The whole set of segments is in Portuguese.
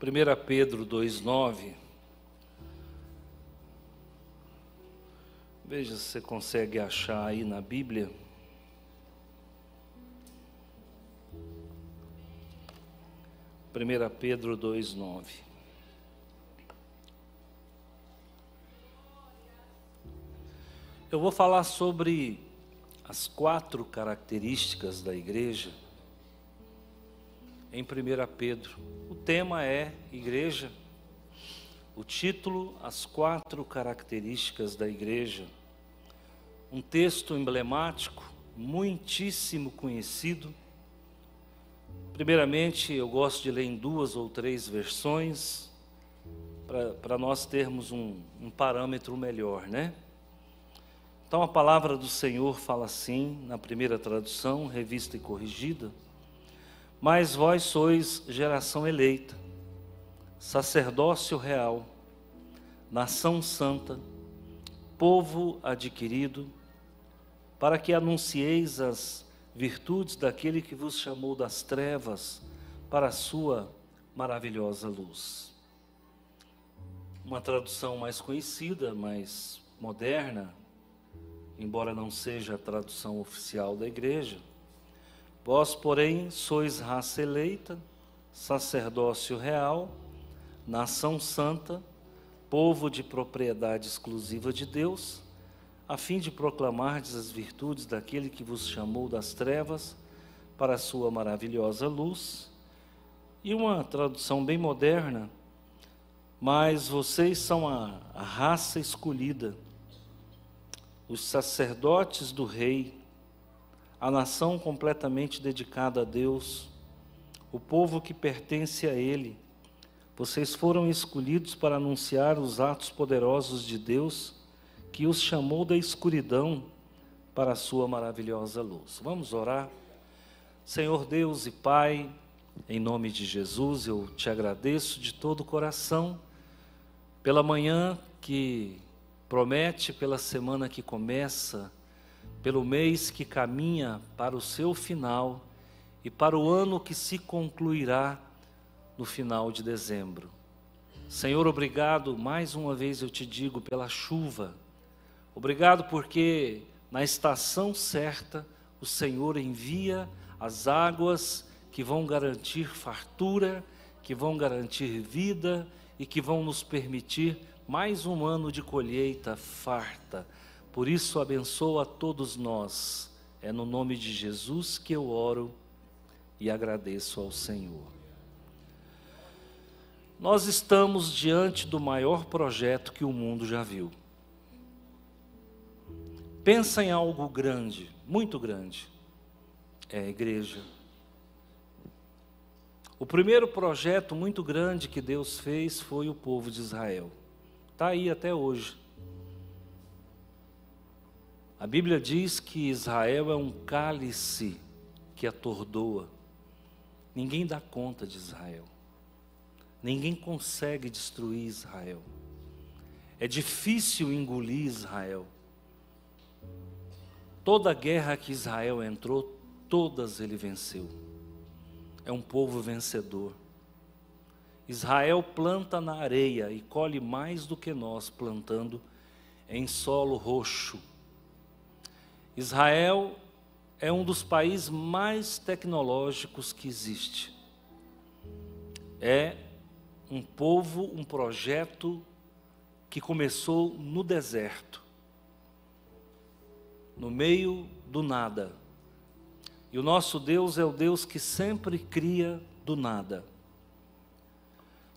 1 Pedro 2,9. Veja se você consegue achar aí na Bíblia. Primeira Pedro 2,9. Eu vou falar sobre as 4 características da igreja em 1 Pedro. O tema é igreja. O título, as 4 características da igreja. Um texto emblemático, muitíssimo conhecido. Primeiramente, eu gosto de ler em 2 ou 3 versões, para nós termos um parâmetro melhor, né? Então a palavra do Senhor fala assim, na primeira tradução, revista e corrigida: mas vós sois geração eleita, sacerdócio real, nação santa, povo adquirido, para que anuncieis as virtudes daquele que vos chamou das trevas para a sua maravilhosa luz. Uma tradução mais conhecida, mais moderna, embora não seja a tradução oficial da igreja: vós, porém, sois raça eleita, sacerdócio real, nação santa, povo de propriedade exclusiva de Deus, a fim de proclamardes as virtudes daquele que vos chamou das trevas para a sua maravilhosa luz. E uma tradução bem moderna: mas vocês são a raça escolhida, os sacerdotes do rei, a nação completamente dedicada a Deus, o povo que pertence a Ele. Vocês foram escolhidos para anunciar os atos poderosos de Deus, que os chamou da escuridão para a sua maravilhosa luz. Vamos orar. Senhor Deus e Pai, em nome de Jesus, eu te agradeço de todo o coração pela manhã que promete, pela semana que começa, pelo mês que caminha para o seu final e para o ano que se concluirá no final de dezembro. Senhor, obrigado, mais uma vez eu te digo, pela chuva. Obrigado porque na estação certa o Senhor envia as águas que vão garantir fartura, que vão garantir vida e que vão nos permitir mais um ano de colheita farta. Por isso, abençoa a todos nós. É no nome de Jesus que eu oro e agradeço ao Senhor. Nós estamos diante do maior projeto que o mundo já viu. Pensa em algo grande, muito grande. É a igreja. O primeiro projeto muito grande que Deus fez foi o povo de Israel. Está aí até hoje. A Bíblia diz que Israel é um cálice que atordoa. Ninguém dá conta de Israel. Ninguém consegue destruir Israel. É difícil engolir Israel. Toda guerra que Israel entrou, todas ele venceu. É um povo vencedor. Israel planta na areia e colhe mais do que nós plantando em solo roxo. Israel é um dos países mais tecnológicos que existe. É um povo, um projeto que começou no deserto, no meio do nada. E o nosso Deus é o Deus que sempre cria do nada.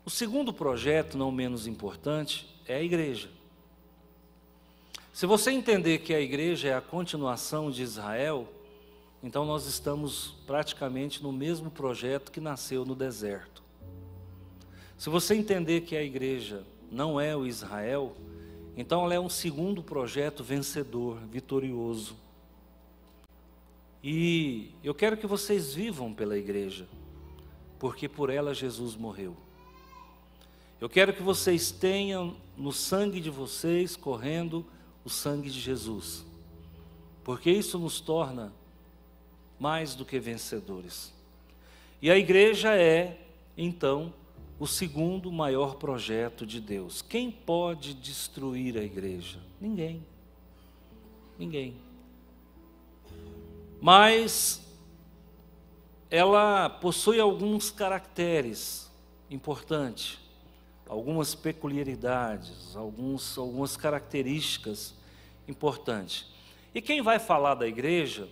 O segundo projeto, não menos importante, é a igreja. Se você entender que a igreja é a continuação de Israel, então nós estamos praticamente no mesmo projeto que nasceu no deserto. Se você entender que a igreja não é o Israel, então ela é um segundo projeto vencedor, vitorioso. E eu quero que vocês vivam pela igreja, porque por ela Jesus morreu. Eu quero que vocês tenham no sangue de vocês correndo o sangue de Jesus, porque isso nos torna mais do que vencedores. E a igreja é, então, o segundo maior projeto de Deus. Quem pode destruir a igreja? Ninguém. Ninguém. Mas ela possui alguns caracteres importantes, algumas peculiaridades, algumas características importantes. E quem vai falar da igreja,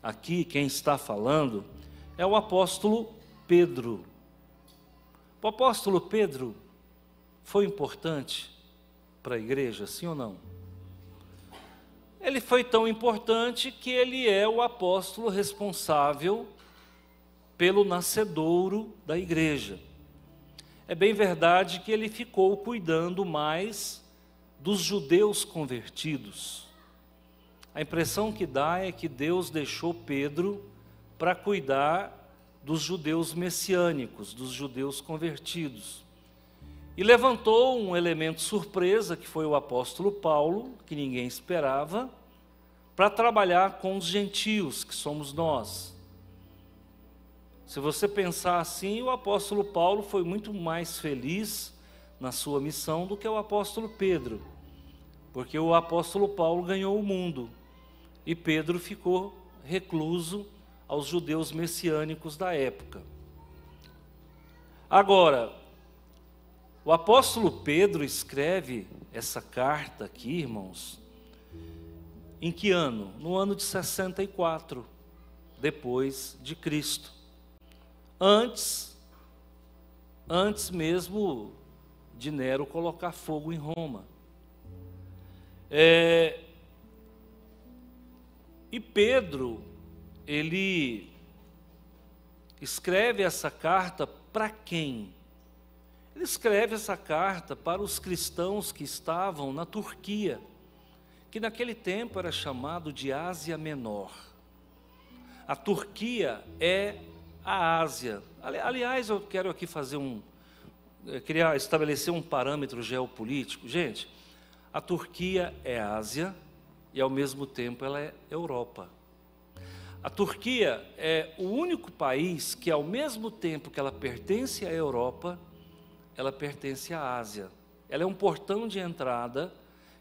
aqui, quem está falando, é o apóstolo Pedro. O apóstolo Pedro foi importante para a igreja, sim ou não? Ele foi tão importante que ele é o apóstolo responsável pelo nascedouro da igreja. É bem verdade que ele ficou cuidando mais dos judeus convertidos. A impressão que dá é que Deus deixou Pedro para cuidar dos judeus messiânicos, dos judeus convertidos. E levantou um elemento surpresa, que foi o apóstolo Paulo, que ninguém esperava, para trabalhar com os gentios, que somos nós. Se você pensar assim, o apóstolo Paulo foi muito mais feliz na sua missão do que o apóstolo Pedro, porque o apóstolo Paulo ganhou o mundo e Pedro ficou recluso aos judeus messiânicos da época. Agora, o apóstolo Pedro escreve essa carta aqui, irmãos, em que ano? No ano de 64, depois de Cristo. Antes mesmo de Nero colocar fogo em Roma. E Pedro, ele escreve essa carta para quem? Ele escreve essa carta para os cristãos que estavam na Turquia, que naquele tempo era chamado de Ásia Menor. A Turquia é a Ásia. Aliás, eu quero aqui queria estabelecer um parâmetro geopolítico. Gente, a Turquia é Ásia e ao mesmo tempo ela é Europa. A Turquia é o único país que, ao mesmo tempo que ela pertence à Europa, ela pertence à Ásia. Ela é um portão de entrada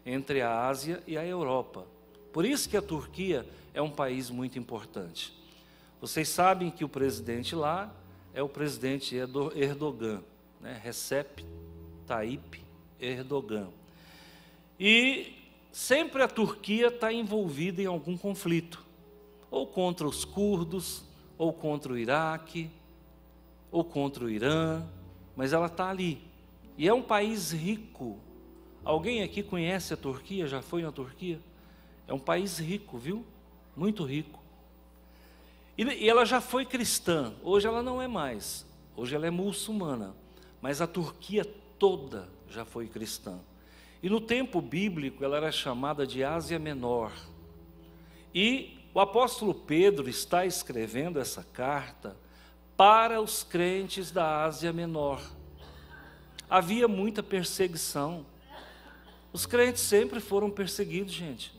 entre a Ásia e a Europa. Por isso que a Turquia é um país muito importante. Vocês sabem que o presidente lá é o presidente Erdogan, né? Recep Tayyip Erdogan. E sempre a Turquia está envolvida em algum conflito, ou contra os curdos, ou contra o Iraque, ou contra o Irã, mas ela está ali. E é um país rico. Alguém aqui conhece a Turquia? Já foi na Turquia? É um país rico, viu? Muito rico. E ela já foi cristã. Hoje ela não é mais. Hoje ela é muçulmana. Mas a Turquia toda já foi cristã. E no tempo bíblico ela era chamada de Ásia Menor. E o apóstolo Pedro está escrevendo essa carta para os crentes da Ásia Menor. Havia muita perseguição. Os crentes sempre foram perseguidos, gente.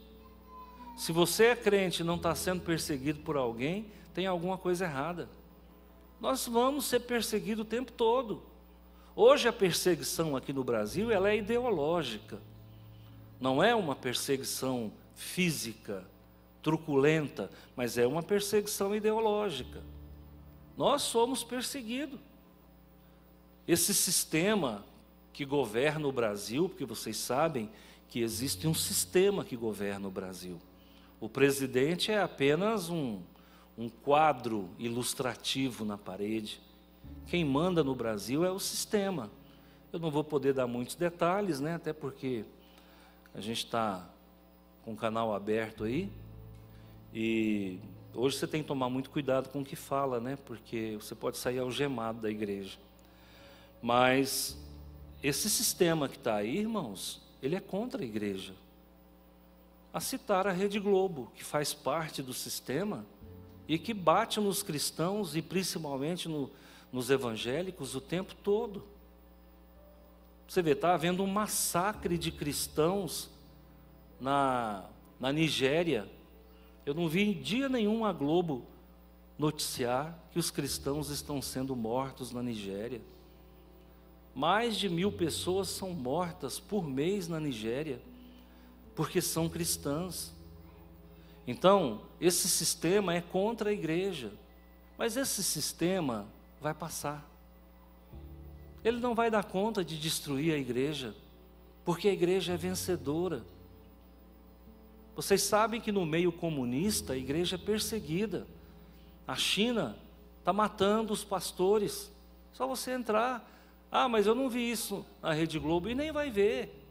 Se você é crente e não está sendo perseguido por alguém, tem alguma coisa errada. Nós vamos ser perseguidos o tempo todo. Hoje a perseguição aqui no Brasil, ela é ideológica. Não é uma perseguição física, truculenta, mas é uma perseguição ideológica. Nós somos perseguidos. Esse sistema que governa o Brasil, porque vocês sabem que existe um sistema que governa o Brasil. O presidente é apenas um quadro ilustrativo na parede. Quem manda no Brasil é o sistema. Eu não vou poder dar muitos detalhes, né? Até porque a gente está com o canal aberto aí. E hoje você tem que tomar muito cuidado com o que fala, né? Porque você pode sair algemado da igreja. Mas esse sistema que está aí, irmãos, ele é contra a igreja. A citar a Rede Globo, que faz parte do sistema e que bate nos cristãos e principalmente nos evangélicos o tempo todo. Você vê, está havendo um massacre de cristãos na Nigéria. Eu não vi em dia nenhum a Globo noticiar que os cristãos estão sendo mortos na Nigéria. Mais de 1.000 pessoas são mortas por mês na Nigéria, porque são cristãs. Então, esse sistema é contra a igreja, mas esse sistema vai passar. Ele não vai dar conta de destruir a igreja, porque a igreja é vencedora. Vocês sabem que no meio comunista a igreja é perseguida. A China está matando os pastores. Só você entrar. Ah, mas eu não vi isso na Rede Globo. E nem vai ver.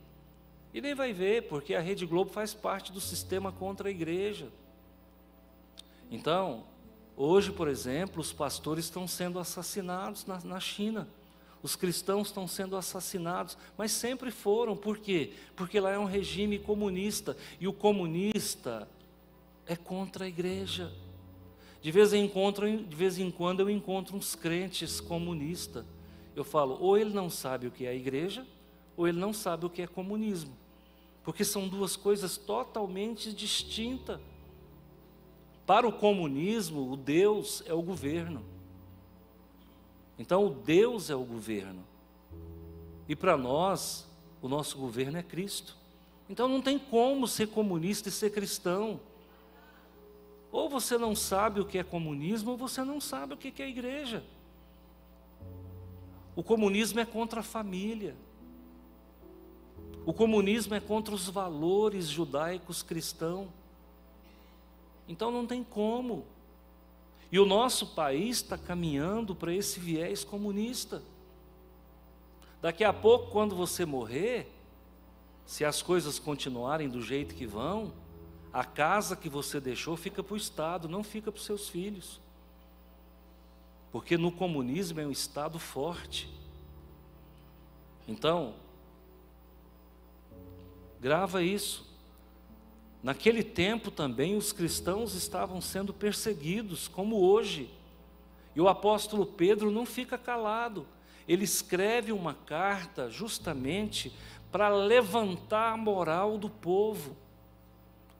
E nem vai ver, porque a Rede Globo faz parte do sistema contra a igreja. Então, hoje, por exemplo, os pastores estão sendo assassinados na China. Os cristãos estão sendo assassinados, mas sempre foram. Por quê? Porque lá é um regime comunista, e o comunista é contra a igreja. De vez em quando eu encontro uns crentes comunistas. Eu falo, ou ele não sabe o que é a igreja, ou ele não sabe o que é comunismo. Porque são duas coisas totalmente distintas. Para o comunismo, o Deus é o governo. Então, o Deus é o governo. E para nós, o nosso governo é Cristo. Então, não tem como ser comunista e ser cristão. Ou você não sabe o que é comunismo, ou você não sabe o que é igreja. O comunismo é contra a família. O comunismo é contra os valores judaicos cristãos. Então, não tem como. E o nosso país está caminhando para esse viés comunista. Daqui a pouco, quando você morrer, se as coisas continuarem do jeito que vão, a casa que você deixou fica para o Estado, não fica para os seus filhos. Porque no comunismo é um Estado forte. Então, grava isso. Naquele tempo também os cristãos estavam sendo perseguidos, como hoje. E o apóstolo Pedro não fica calado. Ele escreve uma carta justamente para levantar a moral do povo.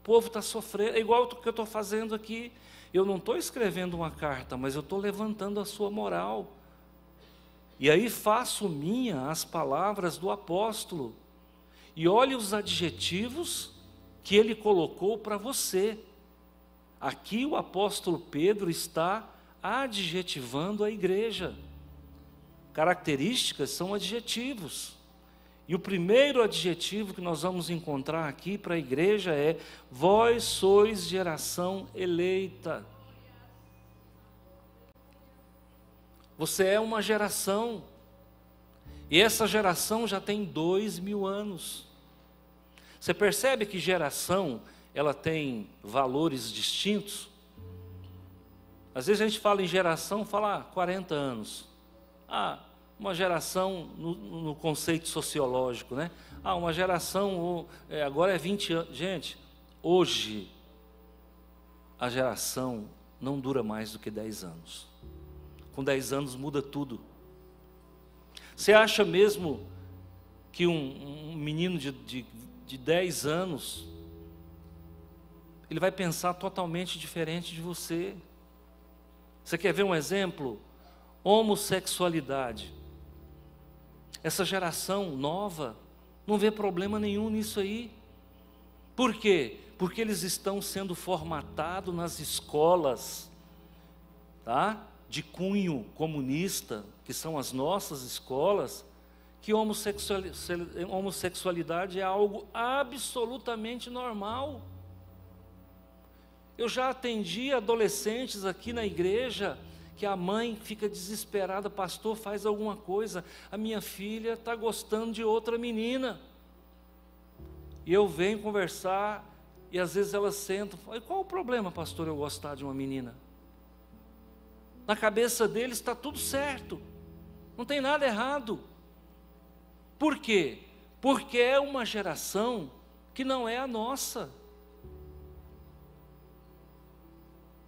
O povo está sofrendo, é igual o que eu estou fazendo aqui. Eu não estou escrevendo uma carta, mas eu estou levantando a sua moral. E aí faço minha as palavras do apóstolo. E olhe os adjetivos que ele colocou para você. Aqui o apóstolo Pedro está adjetivando a igreja. Características são adjetivos. E o primeiro adjetivo que nós vamos encontrar aqui para a igreja é: vós sois geração eleita. Você é uma geração, e essa geração já tem 2000 anos. Você percebe que geração, ela tem valores distintos? Às vezes a gente fala em geração, fala 40 anos. Uma geração no conceito sociológico, né? Uma geração, agora é 20 anos. Gente, hoje, a geração não dura mais do que 10 anos. Com 10 anos muda tudo. Você acha mesmo que um menino de 10 anos, ele vai pensar totalmente diferente de você? Você quer ver um exemplo? Homossexualidade. Essa geração nova não vê problema nenhum nisso aí. Por quê? Porque eles estão sendo formatados nas escolas, tá? De cunho comunista, que são as nossas escolas, que homossexualidade é algo absolutamente normal. Eu já atendi adolescentes aqui na igreja, que a mãe fica desesperada: pastor, faz alguma coisa, a minha filha está gostando de outra menina. E eu venho conversar, e às vezes elas sentam, e qual o problema, pastor, eu gostar de uma menina? Na cabeça deles está tudo certo, não tem nada errado. Por quê? Porque é uma geração que não é a nossa.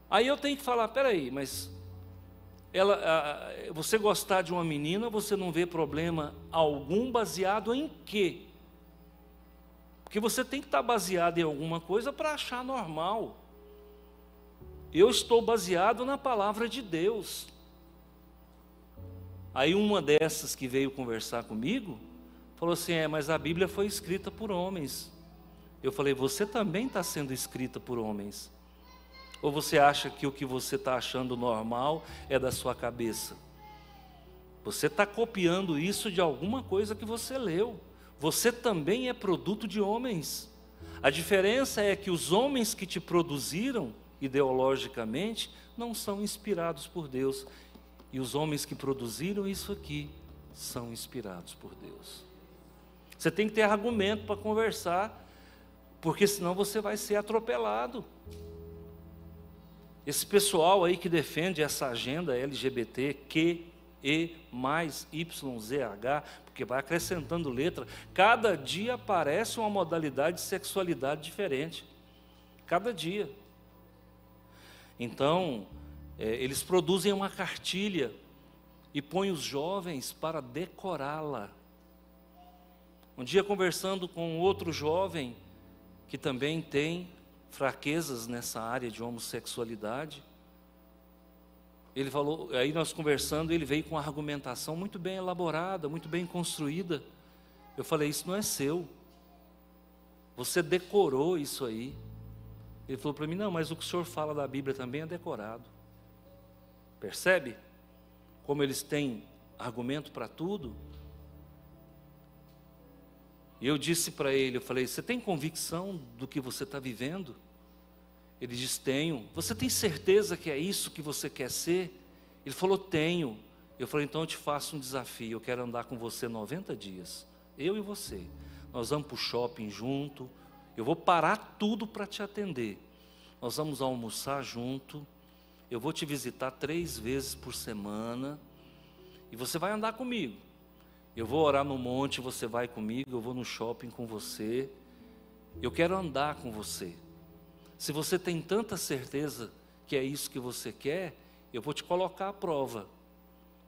Aí eu tenho que falar: peraí, mas você gostar de uma menina, você não vê problema algum, baseado em quê? Porque você tem que estar baseado em alguma coisa para achar normal. Eu estou baseado na palavra de Deus. Aí uma dessas que veio conversar comigo, falou assim, mas a Bíblia foi escrita por homens. Eu falei, você também está sendo escrita por homens? Ou você acha que o que você está achando normal é da sua cabeça? Você está copiando isso de alguma coisa que você leu. Você também é produto de homens. A diferença é que os homens que te produziram, ideologicamente, não são inspirados por Deus. E os homens que produziram isso aqui, são inspirados por Deus. Você tem que ter argumento para conversar, porque senão você vai ser atropelado. Esse pessoal aí que defende essa agenda LGBT, mais YZH, porque vai acrescentando letra, cada dia aparece uma modalidade de sexualidade diferente, cada dia. Então, eles produzem uma cartilha e põem os jovens para decorá-la. Um dia, conversando com outro jovem, que também tem fraquezas nessa área de homossexualidade, ele falou, aí nós conversando, ele veio com uma argumentação muito bem elaborada, muito bem construída. Eu falei, isso não é seu. Você decorou isso aí. Ele falou para mim, não, mas o que o senhor fala da Bíblia também é decorado. Percebe? Como eles têm argumento para tudo. E eu disse para ele, eu falei, você tem convicção do que você está vivendo? Ele disse, tenho. Você tem certeza que é isso que você quer ser? Ele falou, tenho. Eu falei, então eu te faço um desafio, eu quero andar com você 90 dias. Eu e você. Nós vamos para o shopping junto, eu vou parar tudo para te atender. Nós vamos almoçar junto, eu vou te visitar 3 vezes por semana, e você vai andar comigo. Eu vou orar no monte, você vai comigo, eu vou no shopping com você. Eu quero andar com você. Se você tem tanta certeza que é isso que você quer, eu vou te colocar à prova.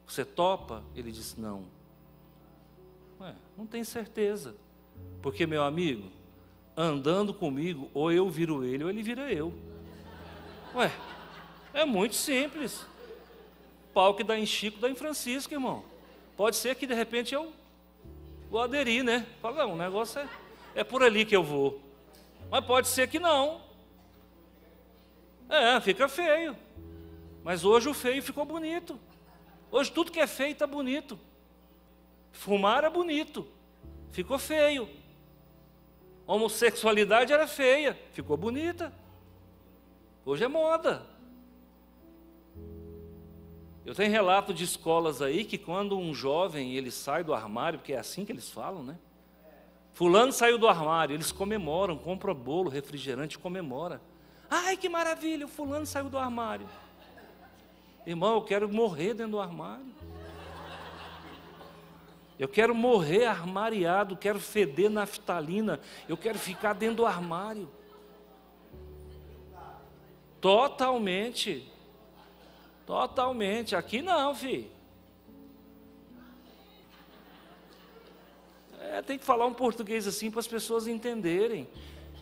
Você topa? Ele disse, não. Não tem certeza. Porque, meu amigo, andando comigo, ou eu viro ele, ou ele vira eu. É muito simples. Pau que dá em Chico, dá em Francisco, irmão. Pode ser que, de repente, eu vou aderir, né? Fala, não, o negócio é por ali que eu vou. Mas pode ser que não. Fica feio. Mas hoje o feio ficou bonito. Hoje tudo que é feio está bonito. Fumar é bonito. Ficou feio. Homossexualidade era feia. Ficou bonita. Hoje é moda. Eu tenho relato de escolas aí que quando um jovem ele sai do armário, porque é assim que eles falam, né? Fulano saiu do armário, eles comemoram, compram bolo, refrigerante, comemora. Ai, que maravilha, o fulano saiu do armário. Irmão, eu quero morrer dentro do armário. Eu quero morrer armariado, quero feder naftalina, eu quero ficar dentro do armário. Totalmente. Totalmente. Aqui não, filho. Tem que falar um português assim para as pessoas entenderem.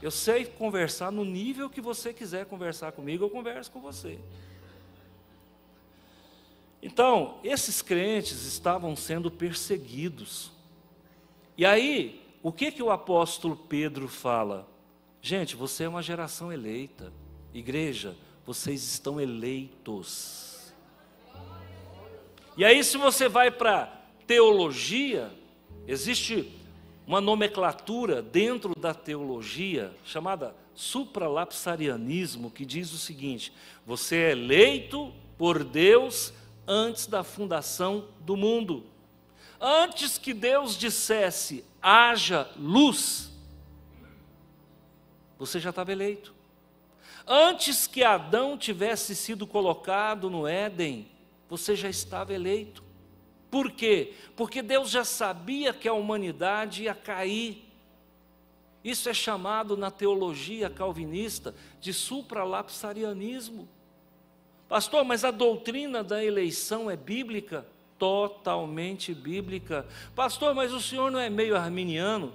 Eu sei conversar no nível que você quiser conversar comigo, eu converso com você. Então, esses crentes estavam sendo perseguidos. E aí, o que o apóstolo Pedro fala? Gente, você é uma geração eleita. Igreja, vocês estão eleitos. E aí, se você vai para teologia, existe uma nomenclatura dentro da teologia chamada supralapsarianismo, que diz o seguinte: você é eleito por Deus antes da fundação do mundo. Antes que Deus dissesse, haja luz, você já estava eleito. Antes que Adão tivesse sido colocado no Éden, você já estava eleito. Por quê? Porque Deus já sabia que a humanidade ia cair. Isso é chamado na teologia calvinista de supralapsarianismo. Pastor, mas a doutrina da eleição é bíblica? Totalmente bíblica. Pastor, mas o senhor não é meio arminiano?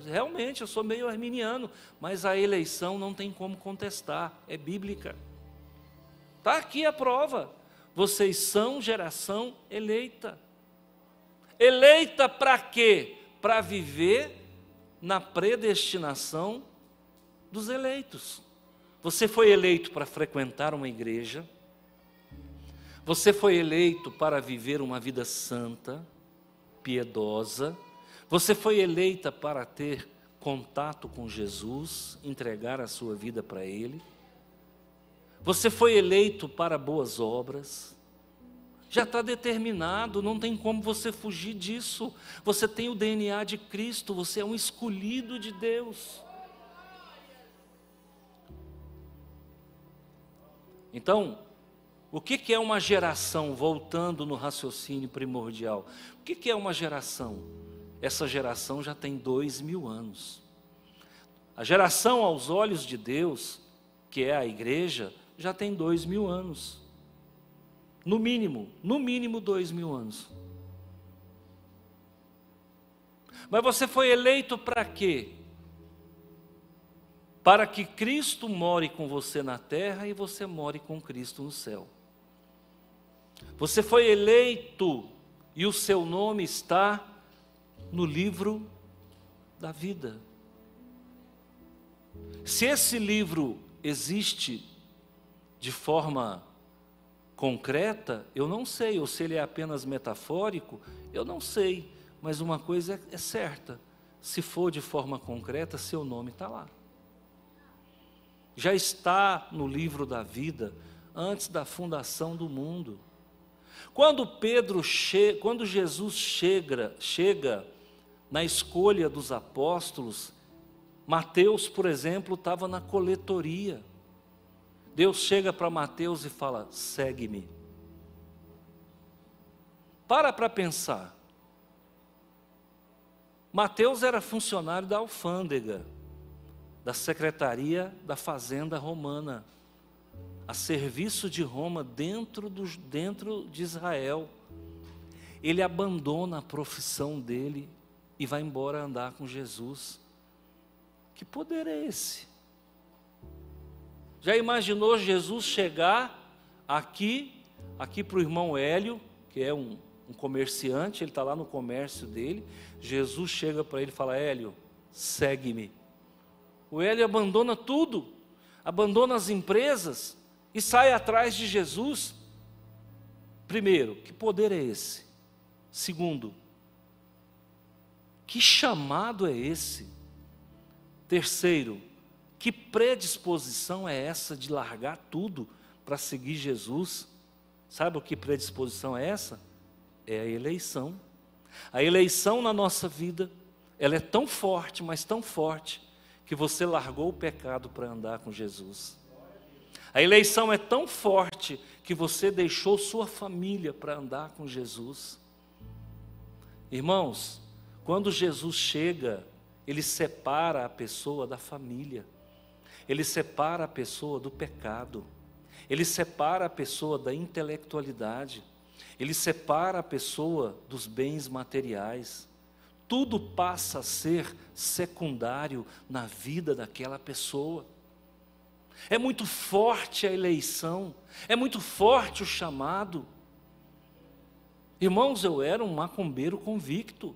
Realmente, eu sou meio arminiano, mas a eleição não tem como contestar, é bíblica. Está aqui a prova. Vocês são geração eleita. Eleita para quê? Para viver na predestinação dos eleitos. Você foi eleito para frequentar uma igreja. Você foi eleito para viver uma vida santa, piedosa. Você foi eleita para ter contato com Jesus, entregar a sua vida para Ele. Você foi eleito para boas obras. Já está determinado, não tem como você fugir disso. Você tem o DNA de Cristo, você é um escolhido de Deus. Então, o que é uma geração, voltando no raciocínio primordial? O que é uma geração? Essa geração já tem 2000 anos. A geração aos olhos de Deus, que é a igreja, já tem 2000 anos. No mínimo 2000 anos. Mas você foi eleito para quê? Para que Cristo more com você na terra e você more com Cristo no céu. Você foi eleito e o seu nome está no livro da vida. Se esse livro existe de forma concreta, eu não sei, ou se ele é apenas metafórico, eu não sei, mas uma coisa é certa, se for de forma concreta, seu nome está lá. Já está no livro da vida, antes da fundação do mundo. Quando Jesus chega na escolha dos apóstolos, Mateus, por exemplo, estava na coletoria. Deus chega para Mateus e fala: segue-me. Para pensar. Mateus era funcionário da alfândega, da secretaria da fazenda romana, a serviço de Roma dentro de Israel. Ele abandona a profissão dele e vai embora andar com Jesus. Que poder é esse? Já imaginou Jesus chegar aqui para o irmão Hélio, que é um comerciante, ele está lá no comércio dele. Jesus chega para ele e fala: Hélio, segue-me. O Hélio abandona tudo, abandona as empresas e sai atrás de Jesus. Primeiro, que poder é esse? Segundo, que chamado é esse? Terceiro, que predisposição é essa de largar tudo para seguir Jesus? Sabe o que predisposição é essa? É a eleição. A eleição na nossa vida, ela é tão forte, mas tão forte, que você largou o pecado para andar com Jesus. A eleição é tão forte que você deixou sua família para andar com Jesus. Irmãos, quando Jesus chega, Ele separa a pessoa da família. Ele separa a pessoa do pecado. Ele separa a pessoa da intelectualidade. Ele separa a pessoa dos bens materiais. Tudo passa a ser secundário na vida daquela pessoa. É muito forte a eleição, é muito forte o chamado. Irmãos, eu era um macumbeiro convicto.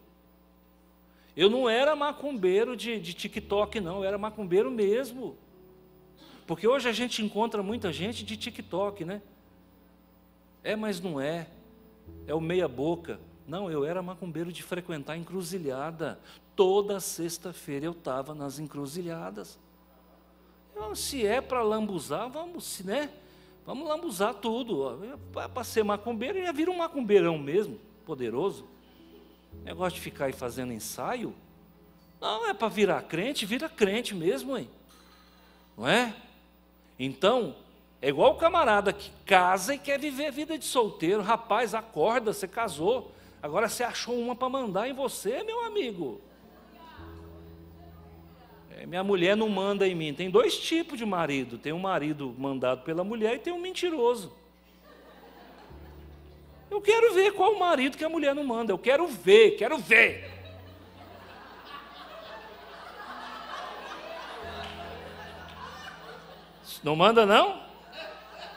Eu não era macumbeiro de TikTok, não, eu era macumbeiro mesmo. Porque hoje a gente encontra muita gente de TikTok, né? Mas não é. É o meia boca. Não, eu era macumbeiro de frequentar encruzilhada. Toda sexta-feira eu estava nas encruzilhadas. Se é para lambuzar, vamos, né? Vamos lambuzar tudo. Para ser macumbeiro, já vira um macumbeirão mesmo, poderoso. Negócio de ficar aí fazendo ensaio. Não, é para virar crente, vira crente mesmo, hein? Não é? Então, é igual o camarada que casa e quer viver a vida de solteiro. Rapaz, acorda, você casou. Agora você achou uma para mandar em você, meu amigo. Minha mulher não manda em mim. Tem dois tipos de marido. Tem um marido mandado pela mulher e tem um mentiroso. Eu quero ver qual o marido que a mulher não manda. Eu quero ver, quero ver. Não manda, não?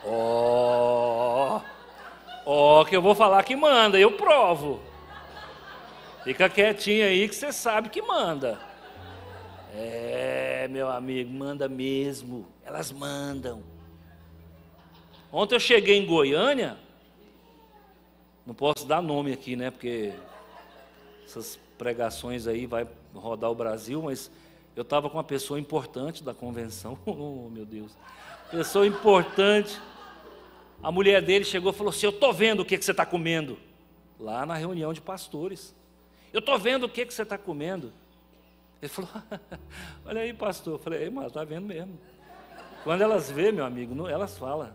Oh, Ó, que eu vou falar que manda, eu provo. Fica quietinho aí que você sabe que manda. É, meu amigo, manda mesmo. Elas mandam. Ontem eu cheguei em Goiânia. Não posso dar nome aqui, né? Porque essas pregações aí vai rodar o Brasil, mas eu estava com uma pessoa importante da convenção. Oh, meu Deus. Pessoa importante. A mulher dele chegou e falou assim: eu estou vendo o que você está comendo. Lá na reunião de pastores. Eu estou vendo o que você está comendo. Ele falou: olha aí, pastor. Eu falei: mas está vendo mesmo. Quando elas vê, meu amigo, elas falam.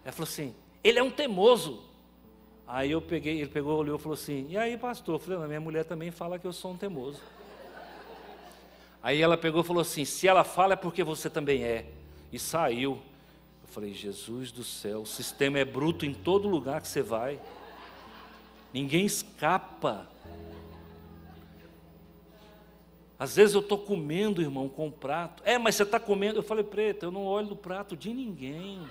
Ela falou assim: ele é um teimoso. Aí ele pegou, olhou e falou assim: e aí, pastor? Eu falei: não, minha mulher também fala que eu sou um teimoso. Aí ela pegou e falou assim: se ela fala é porque você também é. E saiu. Eu falei: Jesus do céu, o sistema é bruto em todo lugar que você vai. Ninguém escapa. Às vezes eu estou comendo, irmão, com um prato. Mas você está comendo. Eu falei: preta, eu não olho no prato de ninguém.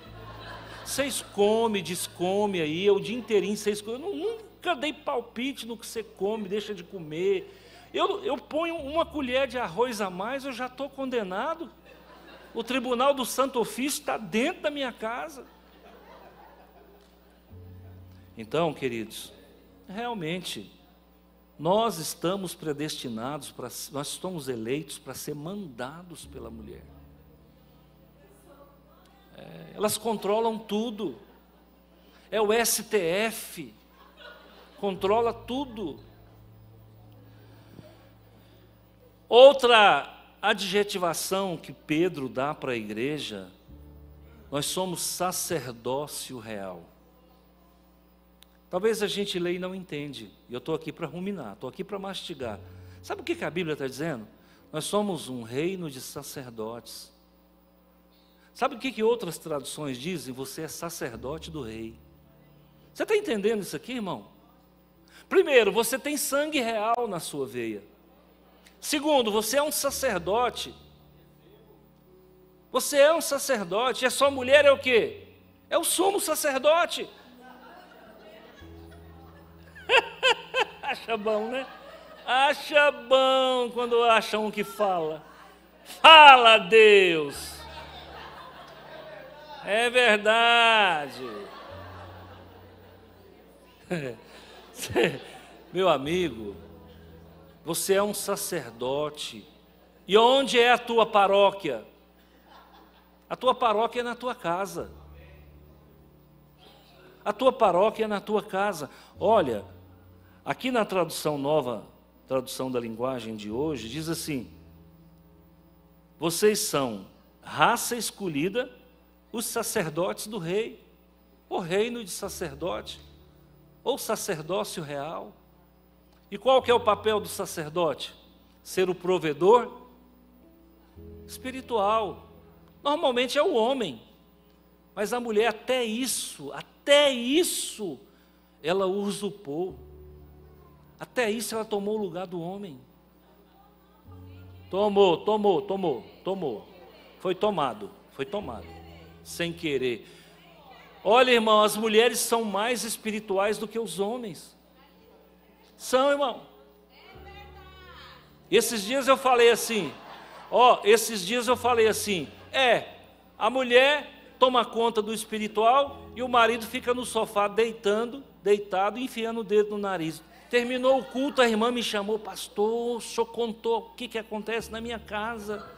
Vocês comem, descomem aí, o dia inteirinho vocês comem. Eu nunca dei palpite no que você come, deixa de comer. Eu ponho uma colher de arroz a mais, eu já estou condenado. O tribunal do Santo Ofício está dentro da minha casa. Então, queridos, realmente, nós estamos predestinados, nós estamos eleitos para ser mandados pela mulher. Elas controlam tudo. É o STF, controla tudo. Outra adjetivação que Pedro dá para a igreja: nós somos sacerdócio real. Talvez a gente lê e não entende, e eu estou aqui para ruminar, estou aqui para mastigar. Sabe o que a Bíblia está dizendo? Nós somos um reino de sacerdotes. Sabe o que outras traduções dizem? Você é sacerdote do rei. Você está entendendo isso aqui, irmão? Primeiro, você tem sangue real na sua veia. Segundo, você é um sacerdote. Você é um sacerdote. E a sua mulher é o quê? É o sumo sacerdote. Acha bom, né? Acha bom quando acha um que fala. Fala, Deus. É verdade. Meu amigo, você é um sacerdote. E onde é a tua paróquia? A tua paróquia é na tua casa. A tua paróquia é na tua casa. Olha, aqui na tradução nova, tradução da linguagem de hoje, diz assim: vocês são raça escolhida, os sacerdotes do rei, o reino de sacerdote, ou sacerdócio real. E qual que é o papel do sacerdote? Ser o provedor espiritual. Normalmente é o homem, mas a mulher até isso, ela usurpou. Até isso ela tomou o lugar do homem. Tomou. Foi tomado. Sem querer. Olha, irmão, as mulheres são mais espirituais do que os homens. São, irmão. Esses dias eu falei assim, a mulher toma conta do espiritual e o marido fica no sofá deitado, enfiando o dedo no nariz. Terminou o culto, a irmã me chamou: pastor, o senhor contou o que acontece na minha casa.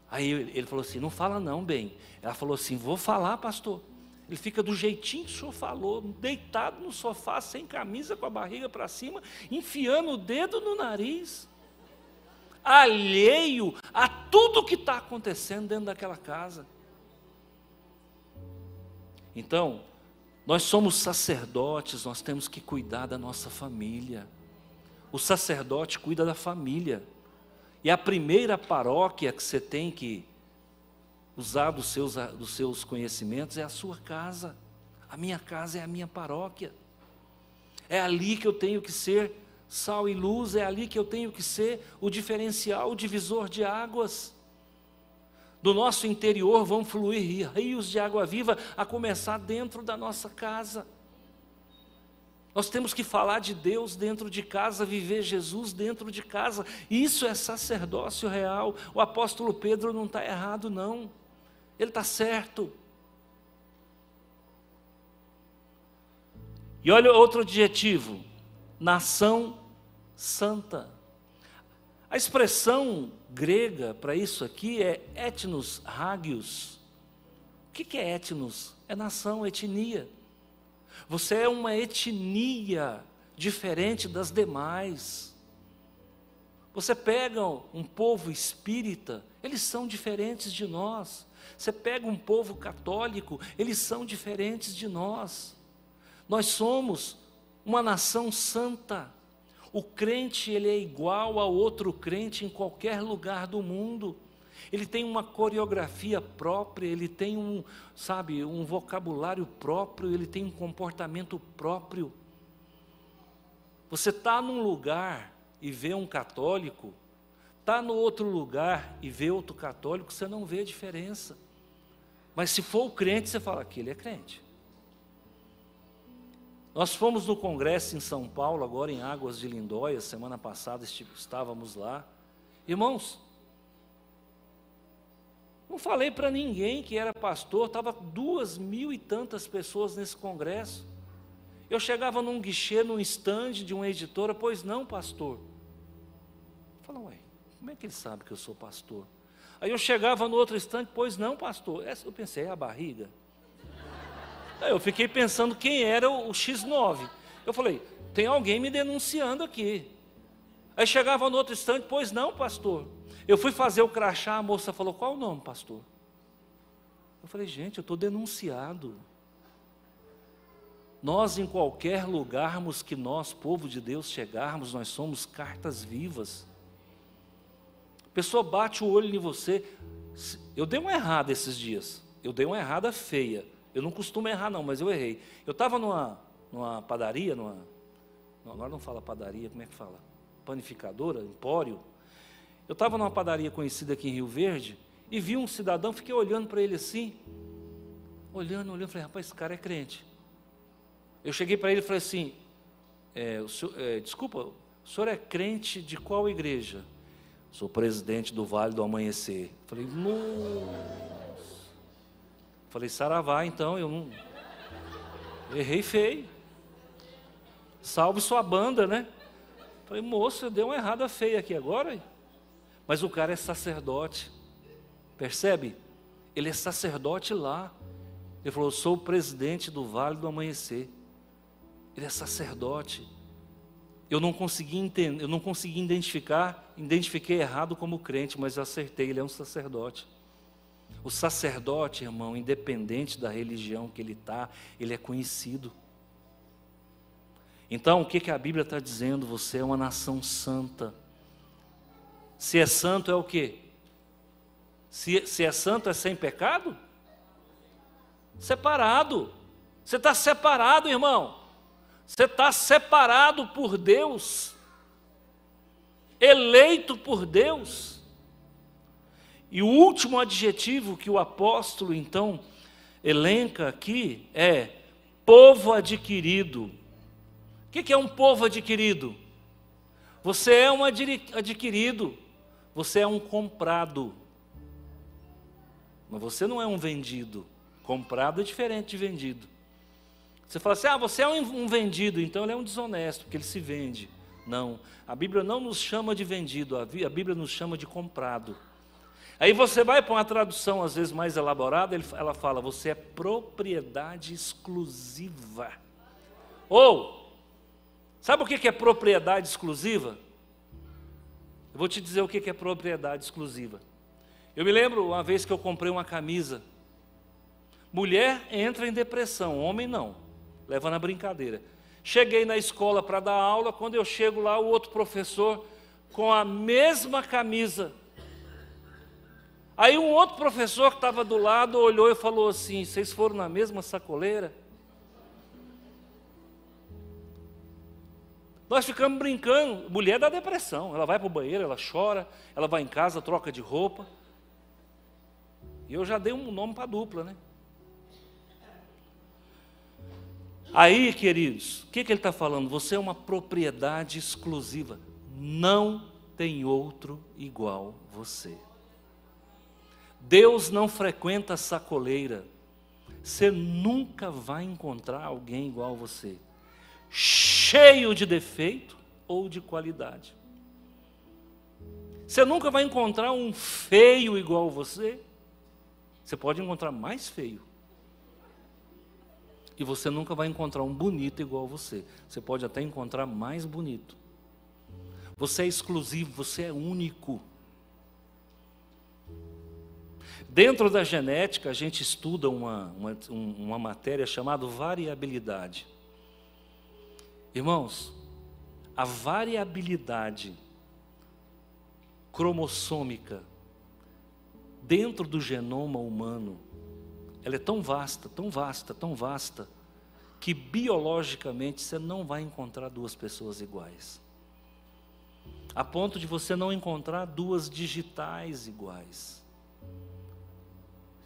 Aí ele falou assim: não fala não, bem. Ela falou assim: vou falar, pastor. Ele fica do jeitinho que o senhor falou, deitado no sofá, sem camisa, com a barriga para cima, enfiando o dedo no nariz, alheio a tudo que está acontecendo dentro daquela casa. Então, nós somos sacerdotes, nós temos que cuidar da nossa família. O sacerdote cuida da família. E a primeira paróquia que você tem que usar dos seus conhecimentos é a sua casa. A minha casa é a minha paróquia. É ali que eu tenho que ser sal e luz, é ali que eu tenho que ser o diferencial, o divisor de águas. Do nosso interior vão fluir rios de água viva, a começar dentro da nossa casa. Nós temos que falar de Deus dentro de casa, viver Jesus dentro de casa. Isso é sacerdócio real. O apóstolo Pedro não está errado, não. Ele está certo. E olha outro adjetivo: nação santa. A expressão grega para isso aqui é etnos hagios. O que é etnos? É nação, etnia. Você é uma etnia diferente das demais. Você pega um povo espírita, eles são diferentes de nós. Você pega um povo católico, eles são diferentes de nós. Nós somos uma nação santa. O crente, ele é igual a outro crente em qualquer lugar do mundo. Ele tem uma coreografia própria, ele tem um vocabulário próprio, ele tem um comportamento próprio. Você está num lugar e vê um católico, está no outro lugar e vê outro católico, você não vê a diferença. Mas se for o crente, você fala que ele é crente. Nós fomos no congresso em São Paulo, agora em Águas de Lindóia, semana passada estávamos lá. Irmãos, não falei para ninguém que era pastor, estava 2.000 e tantas pessoas nesse congresso. Eu chegava num guichê, num stand de uma editora, pois não, pastor. Eu falava, ué, como é que ele sabe que eu sou pastor? Aí eu chegava no outro stand, pois não, pastor. Eu pensei, é a barriga? Aí eu fiquei pensando quem era o X9. Eu falei, tem alguém me denunciando aqui. Aí chegava no outro stand, pois não, pastor. Eu fui fazer o crachá, a moça falou, qual o nome, pastor? Eu falei, gente, eu estou denunciado. Nós, em qualquer lugarmos que nós, povo de Deus, chegarmos, nós somos cartas vivas. A pessoa bate o olho em você. Eu dei uma errada esses dias. Eu dei uma errada feia. Eu não costumo errar não, mas eu errei. Eu estava numa padaria, agora não fala padaria, como é que fala? Panificadora, empório. Eu estava numa padaria conhecida aqui em Rio Verde, e vi um cidadão, fiquei olhando para ele assim, olhando, falei, rapaz, esse cara é crente. Eu cheguei para ele e falei assim, desculpa, o senhor é crente de qual igreja? Sou presidente do Vale do Amanhecer. Falei, nossa. Falei, saravá, então, eu não... Errei feio. Salve sua banda, né? Falei, moço, eu dei uma errada feia aqui agora. Mas o cara é sacerdote. Percebe? Ele é sacerdote lá. Ele falou, sou o presidente do Vale do Amanhecer. Ele é sacerdote. Eu não consegui entender, eu não consegui identifiquei errado como crente, mas eu acertei, ele é um sacerdote. O sacerdote, irmão, independente da religião que ele está, ele é conhecido. Então, o que a Bíblia está dizendo? Você é uma nação santa. Se é santo, é o quê? Se é santo, é sem pecado? Separado. Você está separado, irmão. Você está separado por Deus. Eleito por Deus. E o último adjetivo que o apóstolo, então, elenca aqui é povo adquirido. O que é um povo adquirido? Você é um adquirido, você é um comprado. Mas você não é um vendido. Comprado é diferente de vendido. Você fala assim, você é um vendido, então ele é um desonesto, porque ele se vende. Não, a Bíblia não nos chama de vendido, a Bíblia nos chama de comprado. Aí você vai para uma tradução, às vezes mais elaborada, ela fala, você é propriedade exclusiva. Ou, sabe o que é propriedade exclusiva? Eu vou te dizer o que é propriedade exclusiva. Eu me lembro uma vez que eu comprei uma camisa. Mulher entra em depressão, homem não, leva na brincadeira. Cheguei na escola para dar aula, quando eu chego lá, o outro professor com a mesma camisa. Aí um outro professor que estava do lado olhou e falou assim, vocês foram na mesma sacoleira? Nós ficamos brincando, mulher dá depressão, ela vai para o banheiro, ela chora, ela vai em casa, troca de roupa. E eu já dei um nome para a dupla, né? Aí, queridos, o que ele está falando? Você é uma propriedade exclusiva. Não tem outro igual você. Deus não frequenta sacoleira. Você nunca vai encontrar alguém igual a você, cheio de defeito ou de qualidade. Você nunca vai encontrar um feio igual a você. Você pode encontrar mais feio. E você nunca vai encontrar um bonito igual a você. Você pode até encontrar mais bonito. Você é exclusivo, você é único. Dentro da genética, a gente estuda uma matéria chamada variabilidade. Irmãos, a variabilidade cromossômica dentro do genoma humano, ela é tão vasta, tão vasta, tão vasta, que biologicamente você não vai encontrar duas pessoas iguais. A ponto de você não encontrar duas digitais iguais.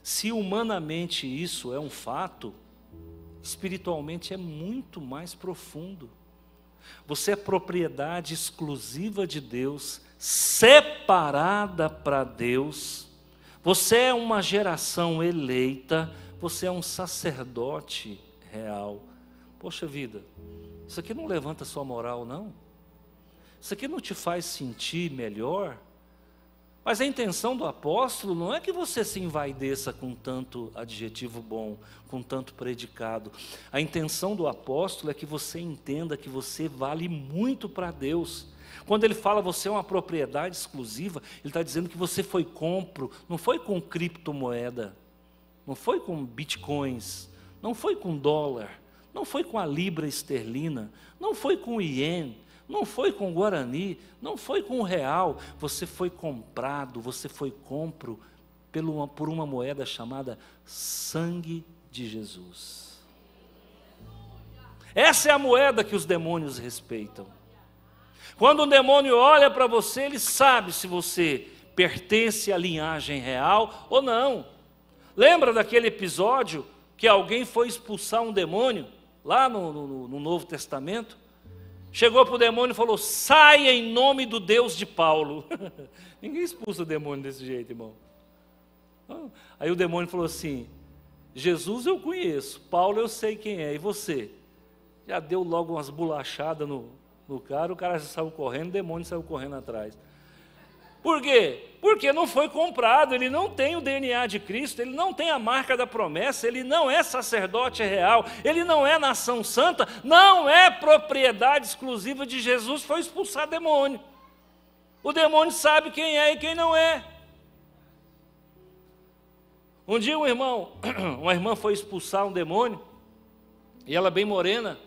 Se humanamente isso é um fato, espiritualmente é muito mais profundo. Você é propriedade exclusiva de Deus, separada para Deus. Você é uma geração eleita, você é um sacerdote real. Poxa vida, isso aqui não levanta sua moral, não? Isso aqui não te faz sentir melhor? Mas a intenção do apóstolo não é que você se envaideça com tanto adjetivo bom, com tanto predicado. A intenção do apóstolo é que você entenda que você vale muito para Deus. Quando ele fala você é uma propriedade exclusiva, ele está dizendo que você foi compro, não foi com criptomoeda, não foi com bitcoins, não foi com dólar, não foi com a libra esterlina, não foi com o iene, não foi com o guarani, não foi com o real. Você foi comprado, você foi compro por uma moeda chamada sangue de Jesus. Essa é a moeda que os demônios respeitam. Quando um demônio olha para você, ele sabe se você pertence à linhagem real ou não. Lembra daquele episódio que alguém foi expulsar um demônio, lá no Novo Testamento? Chegou para o demônio e falou, saia em nome do Deus de Paulo. Ninguém expulsa o demônio desse jeito, irmão. Aí o demônio falou assim, Jesus eu conheço, Paulo eu sei quem é, e você? Já deu logo umas bolachadas no cara, o cara saiu correndo, o demônio saiu correndo atrás. Por quê? Porque não foi comprado, ele não tem o DNA de Cristo, ele não tem a marca da promessa, ele não é sacerdote real, ele não é nação santa, não é propriedade exclusiva de Jesus, foi expulsar demônio. O demônio sabe quem é e quem não é. Um dia uma irmã foi expulsar um demônio, e ela bem morena,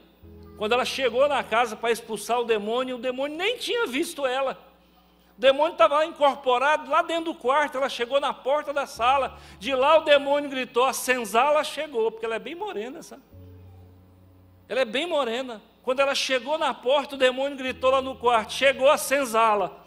quando ela chegou na casa para expulsar o demônio nem tinha visto ela. O demônio estava incorporado lá dentro do quarto, ela chegou na porta da sala, de lá o demônio gritou, a senzala chegou, porque ela é bem morena, sabe? Ela é bem morena. Quando ela chegou na porta, o demônio gritou lá no quarto, chegou a senzala.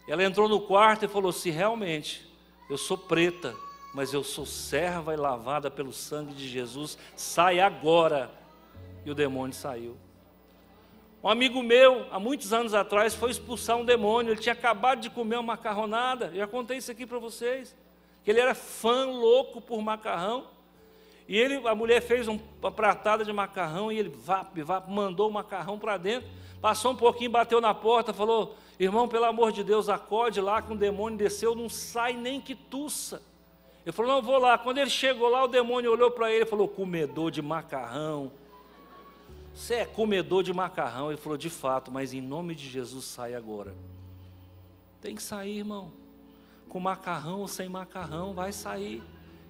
Ela entrou no quarto e falou assim, realmente, eu sou preta, mas eu sou serva e lavada pelo sangue de Jesus, sai agora. E o demônio saiu. Um amigo meu, há muitos anos atrás, foi expulsar um demônio. Ele tinha acabado de comer uma macarronada. Já contei isso aqui para vocês. Que ele era fã louco por macarrão. E a mulher fez uma pratada de macarrão. E ele mandou o macarrão para dentro. Passou um pouquinho, bateu na porta, falou, irmão, pelo amor de Deus, acorde lá que um demônio desceu, não sai nem que tussa. Ele falou, não, vou lá. Quando ele chegou lá, o demônio olhou para ele e falou, comedor de macarrão. Você é comedor de macarrão. Ele falou, de fato, mas em nome de Jesus sai agora. Tem que sair, irmão. Com macarrão ou sem macarrão, vai sair.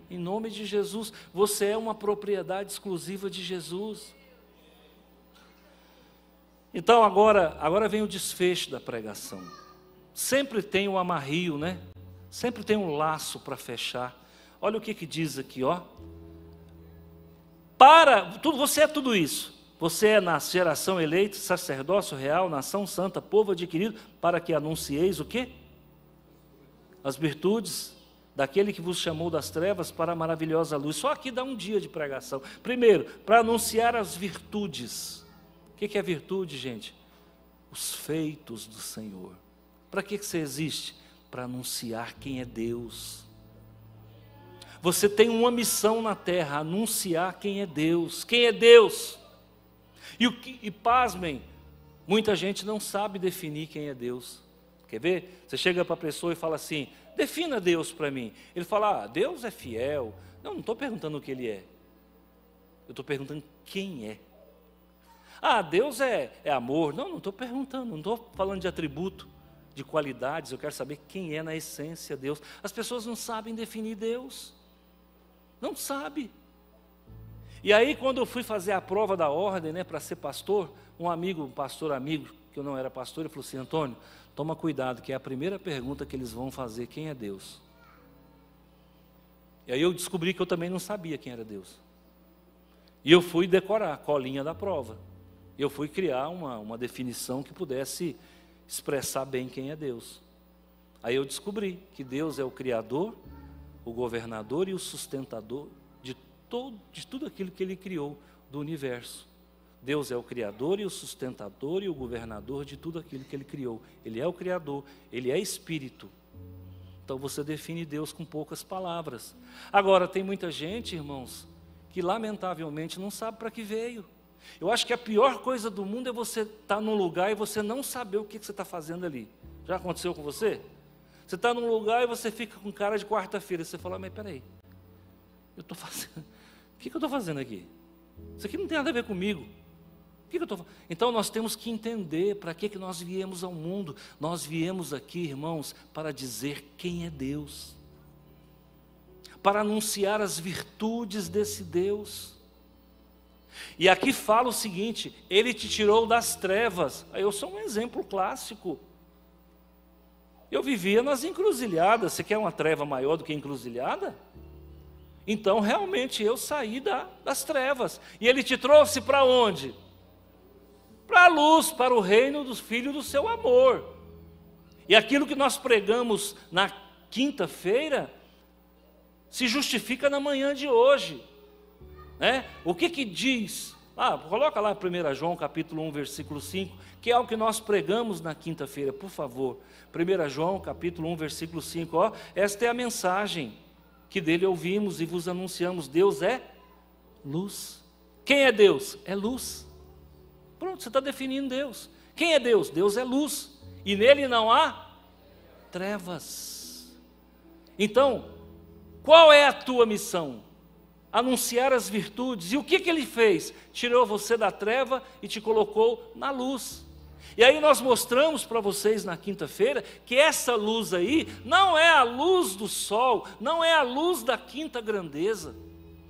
Em nome de Jesus. Você é uma propriedade exclusiva de Jesus. Então agora vem o desfecho da pregação. Sempre tem um amarrio, né? Sempre tem um laço para fechar. Olha o que diz aqui, ó. Você é tudo isso. Você é na geração eleita, sacerdócio real, nação santa, povo adquirido, para que anuncieis o quê? As virtudes daquele que vos chamou das trevas para a maravilhosa luz. Só aqui dá um dia de pregação. Primeiro, para anunciar as virtudes. O que é virtude, gente? Os feitos do Senhor. Para que você existe? Para anunciar quem é Deus. Você tem uma missão na terra, anunciar quem é Deus. Quem é Deus? E pasmem, muita gente não sabe definir quem é Deus. Quer ver? Você chega para a pessoa e fala assim, defina Deus para mim. Ele fala, Deus é fiel. Não estou perguntando o que Ele é. Eu estou perguntando quem é. Deus é amor. Não estou perguntando, não estou falando de atributo, de qualidades. Eu quero saber quem é na essência Deus. As pessoas não sabem definir Deus. Não sabe. E aí, quando eu fui fazer a prova da ordem, né, para ser pastor, um pastor amigo, que eu não era pastor, ele falou assim, Antônio, toma cuidado, que é a primeira pergunta que eles vão fazer, quem é Deus? E aí eu descobri que eu também não sabia quem era Deus. E eu fui decorar a colinha da prova. Eu fui criar uma definição que pudesse expressar bem quem é Deus. Aí eu descobri que Deus é o Criador, o governador e o sustentador de tudo aquilo que Ele criou do universo. Deus é o Criador e o sustentador e o governador de tudo aquilo que Ele criou. Ele é o Criador, Ele é Espírito. Então você define Deus com poucas palavras. Agora, tem muita gente, irmãos, que lamentavelmente não sabe para que veio. Eu acho que a pior coisa do mundo é você estar num lugar e você não saber o que você está fazendo ali. Já aconteceu com você? Você está num lugar e você fica com cara de quarta-feira. Você fala, mas peraí, o que eu estou fazendo aqui? Isso aqui não tem nada a ver comigo. O que eu estou fazendo? Então nós temos que entender para que nós viemos ao mundo. Nós viemos aqui, irmãos, para dizer quem é Deus. Para anunciar as virtudes desse Deus. E aqui fala o seguinte, Ele te tirou das trevas. Eu sou um exemplo clássico. Eu vivia nas encruzilhadas. Você quer uma treva maior do que encruzilhada? Então, realmente, eu saí das trevas. E Ele te trouxe para onde? Para a luz, para o reino dos filhos do seu amor. E aquilo que nós pregamos na quinta-feira, se justifica na manhã de hoje. Né? O que diz? Coloca lá 1 João capítulo 1, versículo 5, que é o que nós pregamos na quinta-feira, por favor. 1 João capítulo 1, versículo 5, esta é a mensagem que dele ouvimos e vos anunciamos. Deus é luz. Quem é Deus? É luz. Pronto, você está definindo Deus. Quem é Deus? Deus é luz. E nele não há trevas. Então, qual é a tua missão? Anunciar as virtudes. E o que Ele fez? Tirou você da treva e te colocou na luz. E aí nós mostramos para vocês na quinta-feira que essa luz aí não é a luz do sol, não é a luz da quinta grandeza,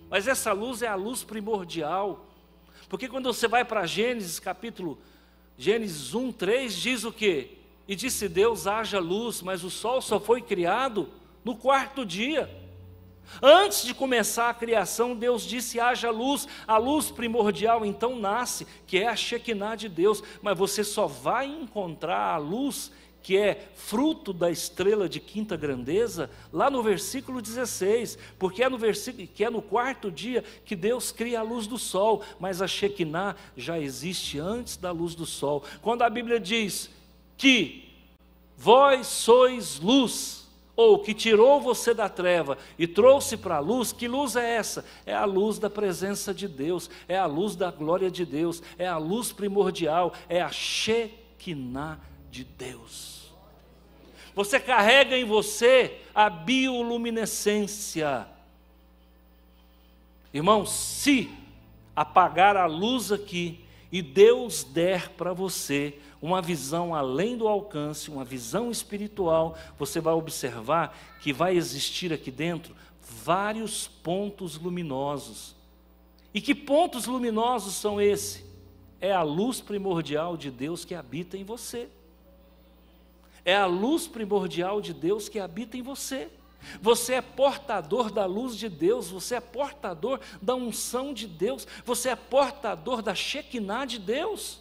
mas essa luz é a luz primordial. Porque quando você vai para Gênesis 1, 3, diz o quê? E disse Deus, haja luz, mas o sol só foi criado no quarto dia. Antes de começar a criação, Deus disse, haja luz. A luz primordial então nasce, que é a Shekinah de Deus. Mas você só vai encontrar a luz que é fruto da estrela de quinta grandeza, lá no versículo 16, porque é no quarto dia que Deus cria a luz do sol, mas a Shekinah já existe antes da luz do sol. Quando a Bíblia diz que vós sois luz, ou que tirou você da treva e trouxe para a luz, que luz é essa? É a luz da presença de Deus, é a luz da glória de Deus, é a luz primordial, é a Shekinah de Deus. Você carrega em você a bioluminescência. Irmão, se apagar a luz aqui e Deus der para você uma visão além do alcance, uma visão espiritual, você vai observar que vai existir aqui dentro vários pontos luminosos. E que pontos luminosos são esses? É a luz primordial de Deus que habita em você. É a luz primordial de Deus que habita em você. Você é portador da luz de Deus, você é portador da unção de Deus, você é portador da Shekinah de Deus.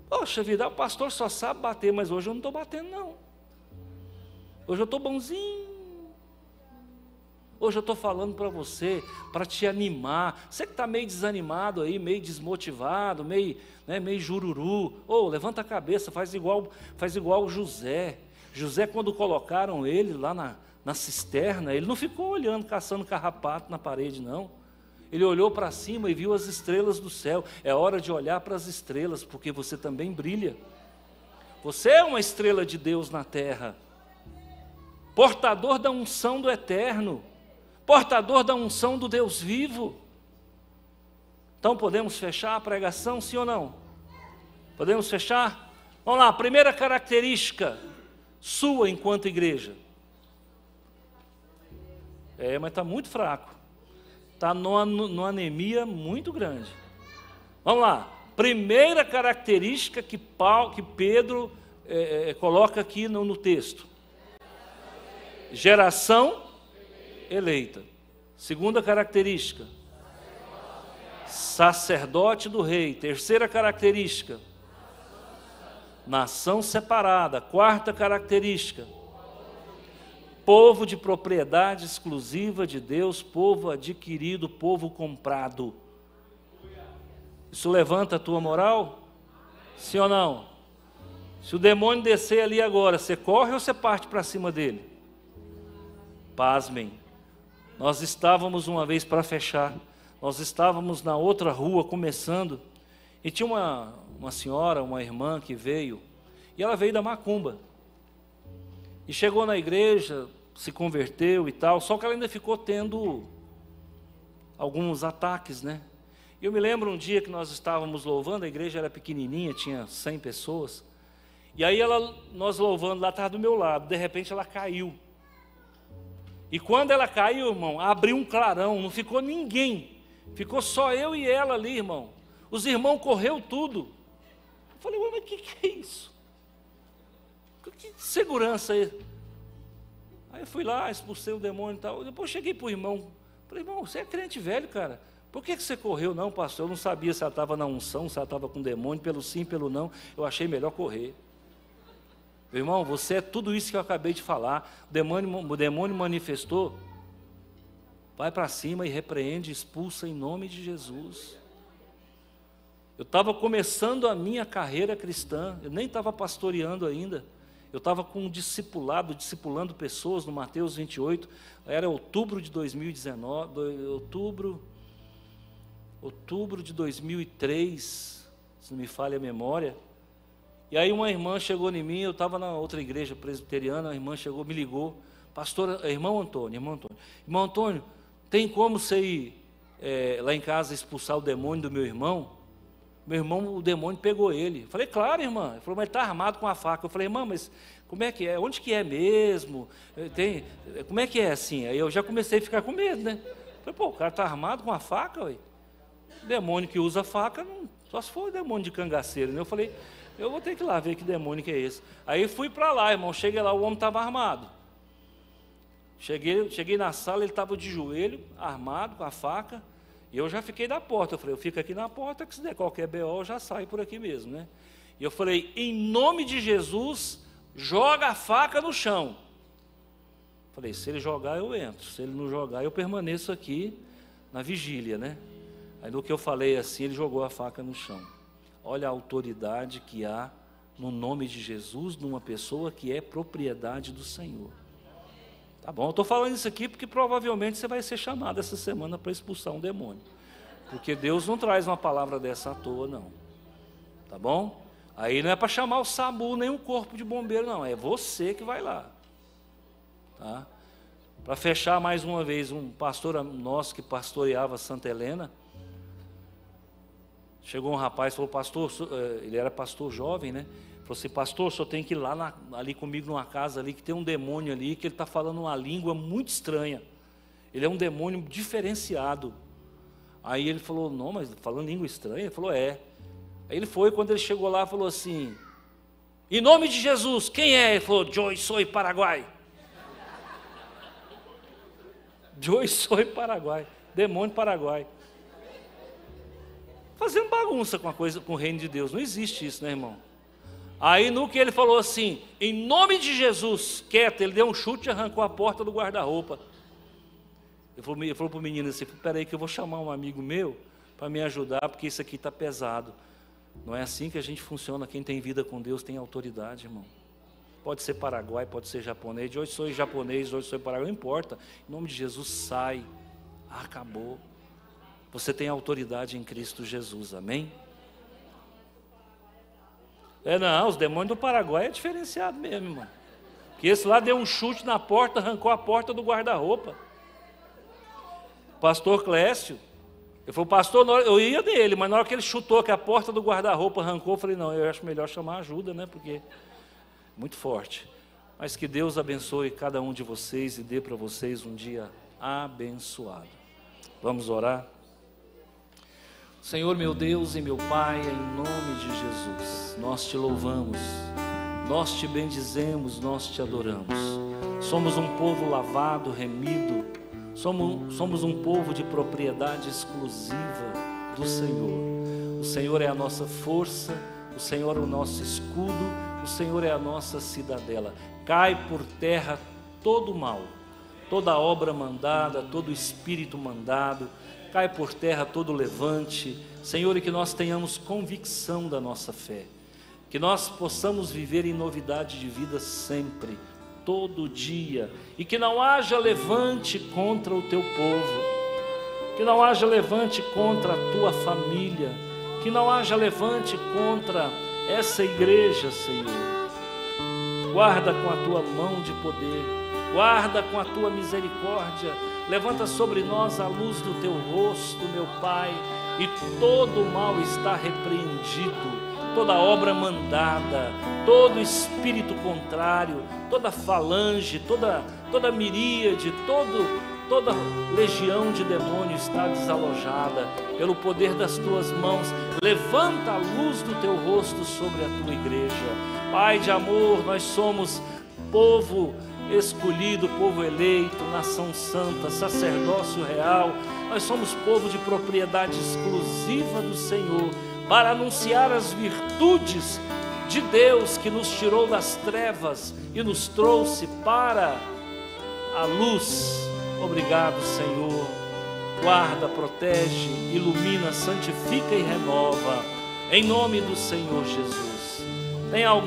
Poxa vida, o pastor só sabe bater, mas hoje eu não estou batendo não. Hoje eu estou bonzinho. Hoje eu estou falando para você, para te animar. Você que está meio desanimado aí, meio desmotivado, meio jururu. Levanta a cabeça, faz igual José. José, quando colocaram ele lá na cisterna, ele não ficou olhando, caçando carrapato na parede, não. Ele olhou para cima e viu as estrelas do céu. É hora de olhar para as estrelas, porque você também brilha. Você é uma estrela de Deus na terra. Portador da unção do eterno. Portador da unção do Deus vivo. Então podemos fechar a pregação, sim ou não? Podemos fechar? Vamos lá, primeira característica sua enquanto igreja. Mas está muito fraco. Está numa anemia muito grande. Vamos lá, primeira característica que Pedro coloca aqui no texto. Geração eleita. Segunda característica, sacerdote do rei. Terceira característica, nação separada. Quarta característica, povo de propriedade exclusiva de Deus, povo adquirido, povo comprado. Isso levanta a tua moral? Sim ou não? Se o demônio descer ali agora, você corre ou você parte para cima dele? Pasmem. Nós estávamos uma vez, para fechar, nós estávamos na outra rua começando, e tinha uma senhora, uma irmã que veio, e ela veio da macumba, e chegou na igreja, se converteu e tal, só que ela ainda ficou tendo alguns ataques, né? Eu me lembro um dia que nós estávamos louvando, a igreja era pequenininha, tinha 100 pessoas, e aí nós louvando, lá estava do meu lado, de repente ela caiu. E quando ela caiu, irmão, abriu um clarão, não ficou ninguém. Ficou só eu e ela ali, irmão. Os irmãos correu tudo. Eu falei, mas o que é isso? Que segurança é? Aí eu fui lá, expulsei o demônio e tal. Depois cheguei para o irmão. Falei, irmão, você é crente velho, cara. Por que você correu? Não, pastor, eu não sabia se ela estava na unção, se ela estava com demônio, pelo sim, pelo não. Eu achei melhor correr. Meu irmão, você é tudo isso que eu acabei de falar. O demônio manifestou. Vai para cima e repreende, expulsa em nome de Jesus. Eu estava começando a minha carreira cristã, eu nem estava pastoreando ainda. Eu estava com um discipulando pessoas no Mateus 28, era outubro de 2019, outubro de 2003, se não me falha a memória. E aí uma irmã chegou em mim, eu estava na outra igreja presbiteriana, a irmã chegou, me ligou, pastor, irmão Antônio, tem como você ir lá em casa expulsar o demônio do meu irmão? Meu irmão, o demônio pegou ele. Eu falei, claro, irmã. Ele falou, mas ele está armado com a faca. Eu falei, irmã, mas como é que é? Onde que é mesmo? Como é que é assim? Aí eu já comecei a ficar com medo, né? Eu falei, o cara está armado com a faca, ué. Demônio que usa faca, só se for demônio de cangaceiro, né? Eu falei, eu vou ter que ir lá ver que demônio que é esse. Aí fui para lá, irmão, cheguei lá, o homem estava armado. Cheguei na sala, ele estava de joelho, armado, com a faca, e eu já fiquei da porta. Eu falei, eu fico aqui na porta, que se der qualquer BO, eu já saio por aqui mesmo, né? E eu falei, em nome de Jesus, joga a faca no chão. Falei, se ele jogar, eu entro. Se ele não jogar, eu permaneço aqui na vigília, né? Aí no que eu falei assim, ele jogou a faca no chão. Olha a autoridade que há no nome de Jesus, numa pessoa que é propriedade do Senhor. Tá bom? Eu estou falando isso aqui porque provavelmente você vai ser chamado essa semana para expulsar um demônio. Porque Deus não traz uma palavra dessa à toa, não. Tá bom? Aí não é para chamar o SAMU, nem o corpo de bombeiro, não. É você que vai lá. Tá? Para fechar mais uma vez, um pastor nosso que pastoreava Santa Helena, chegou um rapaz e falou, pastor, ele era pastor jovem, né? Falou assim, pastor, o senhor tem que ir lá ali comigo numa casa ali, que tem um demônio ali, que ele está falando uma língua muito estranha. Ele é um demônio diferenciado. Aí ele falou, não, mas falando língua estranha? Ele falou, é. Aí ele foi, quando ele chegou lá, falou assim, em nome de Jesus, quem é? Ele falou, Joy Soy Paraguai. Joy Soy Paraguai, demônio Paraguai. Fazendo bagunça com a coisa, com o reino de Deus. Não existe isso, né, irmão? Aí no que ele falou assim, em nome de Jesus, quieto, ele deu um chute e arrancou a porta do guarda-roupa. Ele falou para o menino assim: espera aí que eu vou chamar um amigo meu para me ajudar, porque isso aqui está pesado. Não é assim que a gente funciona. Quem tem vida com Deus tem autoridade, irmão. Pode ser paraguai, pode ser japonês. De hoje sou japonês, hoje sou paraguai, não importa. Em nome de Jesus, sai. Acabou. Você tem autoridade em Cristo Jesus, amém? Não, os demônios do Paraguai é diferenciado mesmo, irmão. Que esse lá deu um chute na porta, arrancou a porta do guarda-roupa. Pastor Clécio, ele falou: pastor, eu ia nele, mas na hora que ele chutou que a porta do guarda-roupa arrancou, eu falei: não, eu acho melhor chamar ajuda, né? Porque muito forte. Mas que Deus abençoe cada um de vocês e dê para vocês um dia abençoado. Vamos orar? Senhor, meu Deus e meu Pai, em nome de Jesus, nós te louvamos, nós te bendizemos, nós te adoramos. Somos um povo lavado, remido, somos um povo de propriedade exclusiva do Senhor. O Senhor é a nossa força, o Senhor é o nosso escudo, o Senhor é a nossa cidadela. Cai por terra todo o mal, toda obra mandada, todo espírito mandado, cai por terra todo levante, Senhor, e que nós tenhamos convicção da nossa fé, que nós possamos viver em novidade de vida sempre, todo dia, e que não haja levante contra o teu povo, que não haja levante contra a tua família, que não haja levante contra essa igreja, Senhor. Guarda com a tua mão de poder, guarda com a tua misericórdia, levanta sobre nós a luz do teu rosto, meu Pai, e todo o mal está repreendido, toda obra mandada, todo espírito contrário, toda falange, toda miríade, toda legião de demônio está desalojada pelo poder das tuas mãos. Levanta a luz do teu rosto sobre a tua igreja. Pai de amor, nós somos povo escolhido, povo eleito, nação santa, sacerdócio real. Nós somos povo de propriedade exclusiva do Senhor, para anunciar as virtudes de Deus que nos tirou das trevas e nos trouxe para a luz. Obrigado, Senhor. Guarda, protege, ilumina, santifica e renova, em nome do Senhor Jesus. Tem alguém